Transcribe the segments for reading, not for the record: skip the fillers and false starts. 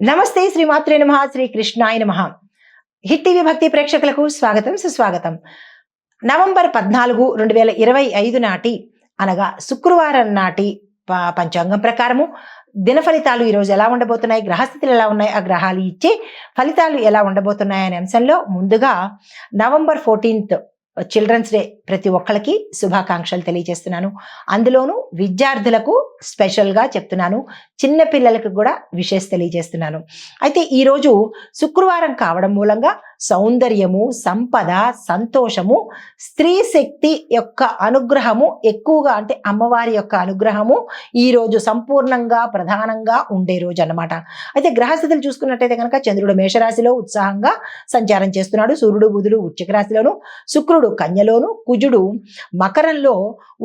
నమస్తే శ్రీమాత్రే నమః శ్రీ కృష్ణాయ నమః. హిట్ టీవీ భక్తి ప్రేక్షకులకు స్వాగతం సుస్వాగతం. నవంబర్ 14, 2025 నాటి అనగా శుక్రవారం నాటి పంచాంగం ప్రకారము దిన ఫలితాలు ఈరోజు ఎలా ఉండబోతున్నాయి, గ్రహస్థితులు ఎలా ఉన్నాయి, ఆ గ్రహాలు ఇచ్చే ఫలితాలు ఎలా ఉండబోతున్నాయి అనే అంశంలో ముందుగా నవంబర్ 14 చిల్డ్రన్స్ డే ప్రతి ఒక్కరికి శుభాకాంక్షలు తెలియజేస్తున్నాను. అందులోనూ విద్యార్థులకు స్పెషల్గా చెప్తున్నాను, చిన్న పిల్లలకు కూడా విషెస్ తెలియజేస్తున్నాను. అయితే ఈరోజు శుక్రవారం కావడం మూలంగా సౌందర్యము, సంపద, సంతోషము, స్త్రీ శక్తి యొక్క అనుగ్రహము ఎక్కువగా, అంటే అమ్మవారి యొక్క అనుగ్రహము ఈరోజు సంపూర్ణంగా ప్రధానంగా ఉండే రోజు అన్నమాట. అయితే గ్రహస్థితులు చూసుకున్నట్టయితే కనుక చంద్రుడు మేషరాశిలో ఉత్సాహంగా సంచారం చేస్తున్నాడు. సూర్యుడు బుధుడు వృశ్చిక రాశిలోను, శుక్రుడు కన్యలోను, కుజుడు మకరంలో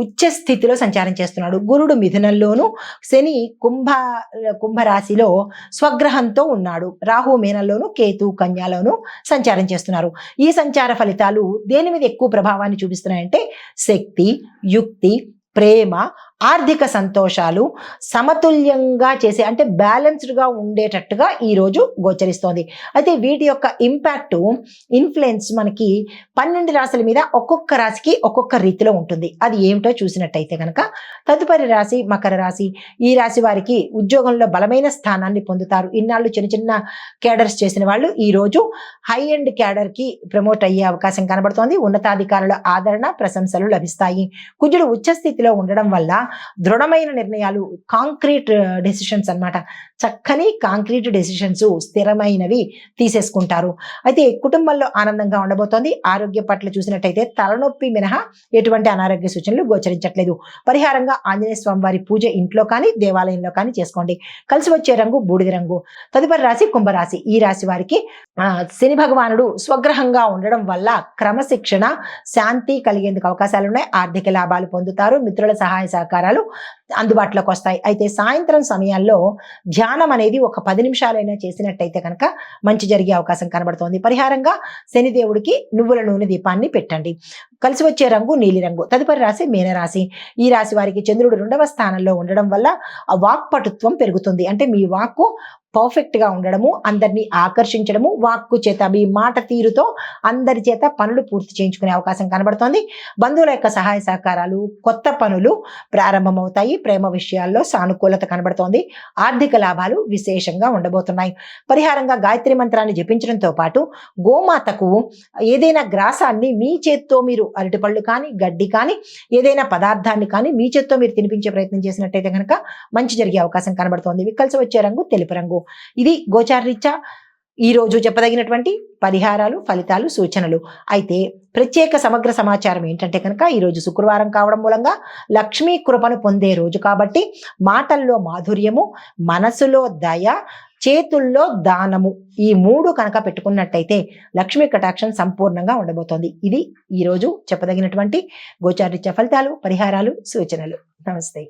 ఉచ్చ స్థితిలో సంచారం చేస్తున్నాడు. గురుడు మిథునంలోను, శని కుంభరాశిలో స్వగ్రహంతో ఉన్నాడు. రాహు మీనంలోను, కేతు కన్యలోను సంచారం చేస్తున్నారు. ఈ సంచార ఫలితాలు దేని మీద ఎక్కువ ప్రభావాన్ని చూపిస్తున్నాయంటే శక్తి, యుక్తి, ప్రేమ, ఆర్థిక సంతోషాలు సమతుల్యంగా చేసే, అంటే బ్యాలెన్స్డ్గా ఉండేటట్టుగా ఈరోజు గోచరిస్తోంది. అయితే వీటి యొక్క ఇంపాక్ట్, ఇన్ఫ్లుయెన్స్ మనకి 12 రాశుల మీద ఒక్కొక్క రాశికి ఒక్కొక్క రీతిలో ఉంటుంది. అది ఏమిటో చూసినట్టయితే కనుక తదుపరి రాశి మకర రాశి. ఈ రాశి వారికి ఉద్యోగంలో బలమైన స్థానాన్ని పొందుతారు. ఇన్నాళ్ళు చిన్న చిన్న క్యాడర్స్ చేసిన వాళ్ళు ఈరోజు హై ఎండ్ క్యాడర్కి ప్రమోట్ అయ్యే అవకాశం కనబడుతోంది. ఉన్నతాధికారుల ఆదరణ, ప్రశంసలు లభిస్తాయి. కుజుడు ఉచ్చస్థితిలో ఉండడం వల్ల దృఢమైన నిర్ణయాలు, కాంక్రీట్ డెసిషన్స్ అన్నమాట, చక్కని కాంక్రీట్ డెసిషన్స్, స్థిరమైనవి తీసేసుకుంటారు. అయితే కుటుంబంలో ఆనందంగా ఉండబోతోంది. ఆరోగ్య పట్ల చూసినట్టయితే తలనొప్పి మినహా ఎటువంటి అనారోగ్య సూచనలు గోచరించట్లేదు. పరిహారంగా ఆంజనేయ స్వామి వారి పూజ ఇంట్లో కానీ దేవాలయంలో కానీ చేసుకోండి. కలిసి వచ్చే రంగు బూడిద రంగు. తదుపరి రాశి కుంభరాశి. ఈ రాశి వారికి శని భగవానుడు స్వగ్రహంగా ఉండడం వల్ల క్రమశిక్షణ, శాంతి కలిగేందుకు అవకాశాలు ఉన్నాయి. ఆర్థిక లాభాలు పొందుతారు. మిత్రుల సహాయ సహకారాలు అందుబాటులోకి వస్తాయి. అయితే సాయంత్రం సమయాల్లో ధ్యానం అనేది ఒక 10 నిమిషాలైనా చేసినట్టయితే కనుక మంచి జరిగే అవకాశం కనబడుతోంది. పరిహారంగా శనిదేవుడికి నువ్వుల నూనె దీపాన్ని పెట్టండి. కలిసి వచ్చే రంగు నీలిరంగు. తదుపరి రాశి మీనరాశి. ఈ రాశి వారికి చంద్రుడు 2వ స్థానంలో ఉండడం వల్ల ఆ వాక్పటుత్వం పెరుగుతుంది. అంటే మీ వాక్కు పర్ఫెక్ట్ గా ఉండడము, అందరినీ ఆకర్షించడము, వాక్కు చేత, మీ మాట తీరుతో అందరి చేత పనులు పూర్తి చేయించుకునే అవకాశం కనబడుతోంది. బంధువుల యొక్క సహాయ సహకారాలు, కొత్త పనులు ప్రారంభమవుతాయి. ప్రేమ విషయాల్లో సానుకూలత కనబడుతోంది. ఆర్థిక లాభాలు విశేషంగా ఉండబోతున్నాయి. పరిహారంగా గాయత్రి మంత్రాన్ని జపించడంతో పాటు గోమాతకు ఏదైనా గ్రాసాన్ని మీ చేత్తో, మీరు అరటిపళ్ళు కానీ, గడ్డి కానీ, ఏదైనా పదార్థాన్ని కానీ మీ చేత్తో మీరు తినిపించే ప్రయత్నం చేసినట్టయితే కనుక మంచి జరిగే అవకాశం కనబడుతోంది. కలిసి వచ్చే రంగు తెలుపు రంగు. ఇది గోచారరీత్యా ఈ రోజు చెప్పదగినటువంటి పరిహారాలు, ఫలితాలు, సూచనలు. అయితే ప్రత్యేక సమగ్ర సమాచారం ఏంటంటే కనుక ఈరోజు శుక్రవారం కావడం మూలంగా లక్ష్మీ కృపను పొందే రోజు కాబట్టి మాటల్లో మాధుర్యము, మనసులో దయ, చేతుల్లో దానము, ఈ 3 కనుక పెట్టుకున్నట్టయితే లక్ష్మీ కటాక్షం సంపూర్ణంగా ఉండబోతోంది. ఇది ఈరోజు చెప్పదగినటువంటి గోచారరీత్యా ఫలితాలు, పరిహారాలు, సూచనలు. నమస్తే.